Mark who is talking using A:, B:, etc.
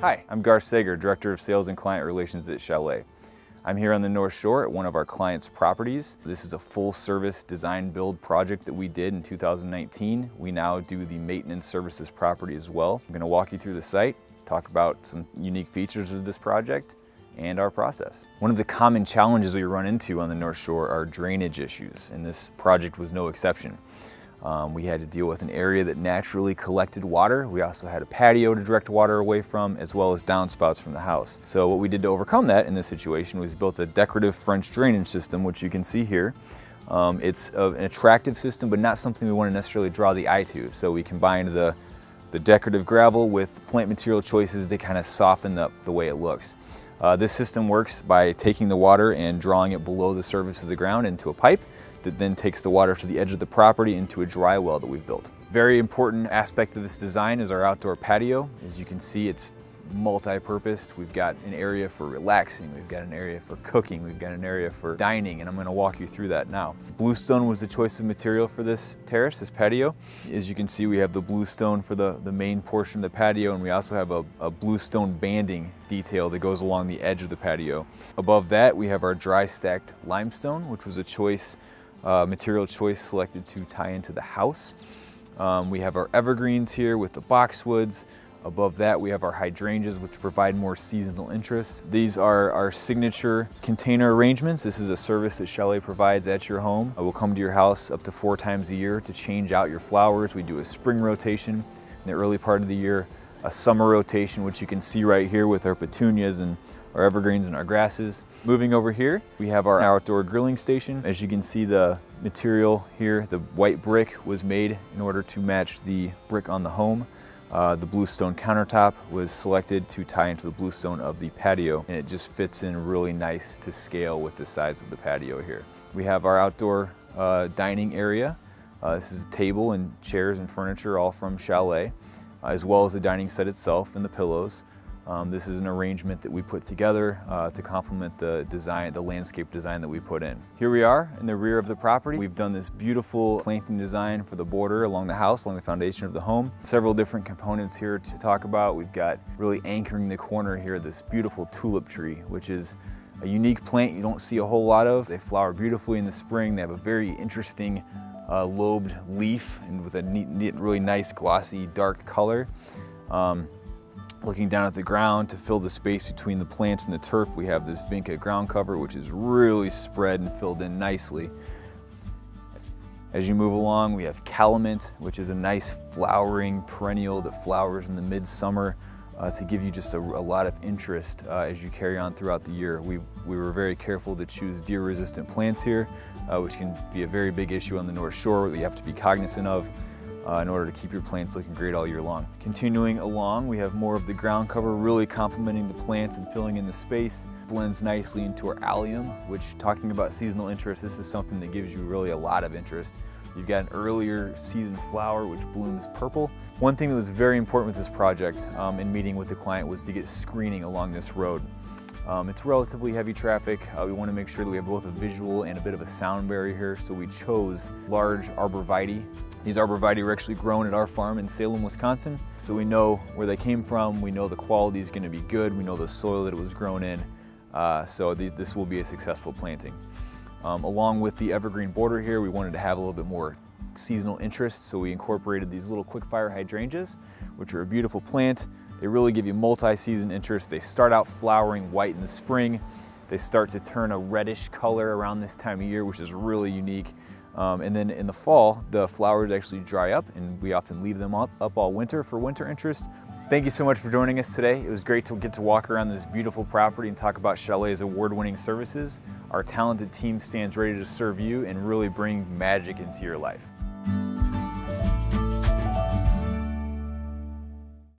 A: Hi, I'm Garth Sager, Director of Sales and Client Relations at Chalet. I'm here on the North Shore at one of our clients' properties. This is a full-service design-build project that we did in 2019. We now do the maintenance services property as well. I'm going to walk you through the site, talk about some unique features of this project, and our process. One of the common challenges we run into on the North Shore are drainage issues, and this project was no exception. We had to deal with an area that naturally collected water. We also had a patio to direct water away from, as well as downspouts from the house. So what we did to overcome that in this situation was built a decorative French drainage system, which you can see here. It's an attractive system, but not something we want to necessarily draw the eye to. So we combined the decorative gravel with plant material choices to kind of soften up the way it looks. This system works by taking the water and drawing it below the surface of the ground into a pipe that then takes the water to the edge of the property into a dry well that we've built. Very important aspect of this design is our outdoor patio. As you can see, it's multi-purposed. We've got an area for relaxing, we've got an area for cooking, we've got an area for dining, and I'm going to walk you through that now. Bluestone was the choice of material for this terrace, this patio. As you can see, we have the bluestone for the main portion of the patio, and we also have a bluestone banding detail that goes along the edge of the patio. Above that, we have our dry stacked limestone, which was a choice material choice selected to tie into the house. We have our evergreens here with the boxwoods. Above that, we have our hydrangeas, which provide more seasonal interest. These are our signature container arrangements. This is a service that Chalet provides at your home. We'll come to your house up to 4 times a year to change out your flowers. We do a spring rotation in the early part of the year, a summer rotation, which you can see right here with our petunias and our evergreens and our grasses. Moving over here, we have our outdoor grilling station. As you can see, the material here, the white brick, was made in order to match the brick on the home. The bluestone countertop was selected to tie into the bluestone of the patio, and it just fits in really nice to scale with the size of the patio here. We have our outdoor dining area. This is a table and chairs and furniture, all from Chalet, as well as the dining set itself and the pillows. This is an arrangement that we put together to complement the design, the landscape design that we put in. Here we are in the rear of the property. We've done this beautiful planting design for the border along the house, along the foundation of the home. Several different components here to talk about. We've got really anchoring the corner here, this beautiful tulip tree, which is a unique plant you don't see a whole lot of. They flower beautifully in the spring. They have a very interesting lobed leaf and with a neat, really nice glossy dark color. Looking down at the ground to fill the space between the plants and the turf, we have this vinca ground cover, which is really spread and filled in nicely. As you move along, we have calamint, which is a nice flowering perennial that flowers in the midsummer to give you just a lot of interest as you carry on throughout the year. We were very careful to choose deer-resistant plants here, which can be a very big issue on the North Shore that you have to be cognizant of in order to keep your plants looking great all year long. Continuing along, we have more of the ground cover, really complementing the plants and filling in the space. Blends nicely into our allium, which, talking about seasonal interest, this is something that gives you really a lot of interest. You've got an earlier season flower which blooms purple. One thing that was very important with this project in meeting with the client was to get screening along this road. It's relatively heavy traffic. We want to make sure that we have both a visual and a bit of a sound barrier here, so we chose large arborvitae. These arborvitae were actually grown at our farm in Salem, Wisconsin, so we know where they came from, we know the quality is going to be good, we know the soil that it was grown in, so this will be a successful planting. Along with the evergreen border here, we wanted to have a little bit more seasonal interest, so we incorporated these little quick-fire hydrangeas, which are a beautiful plant. They really give you multi-season interest. They start out flowering white in the spring. They start to turn a reddish color around this time of year, which is really unique. And then in the fall, the flowers actually dry up, and we often leave them up all winter for winter interest. Thank you so much for joining us today. It was great to get to walk around this beautiful property and talk about Chalet's award-winning services. Our talented team stands ready to serve you and really bring magic into your life.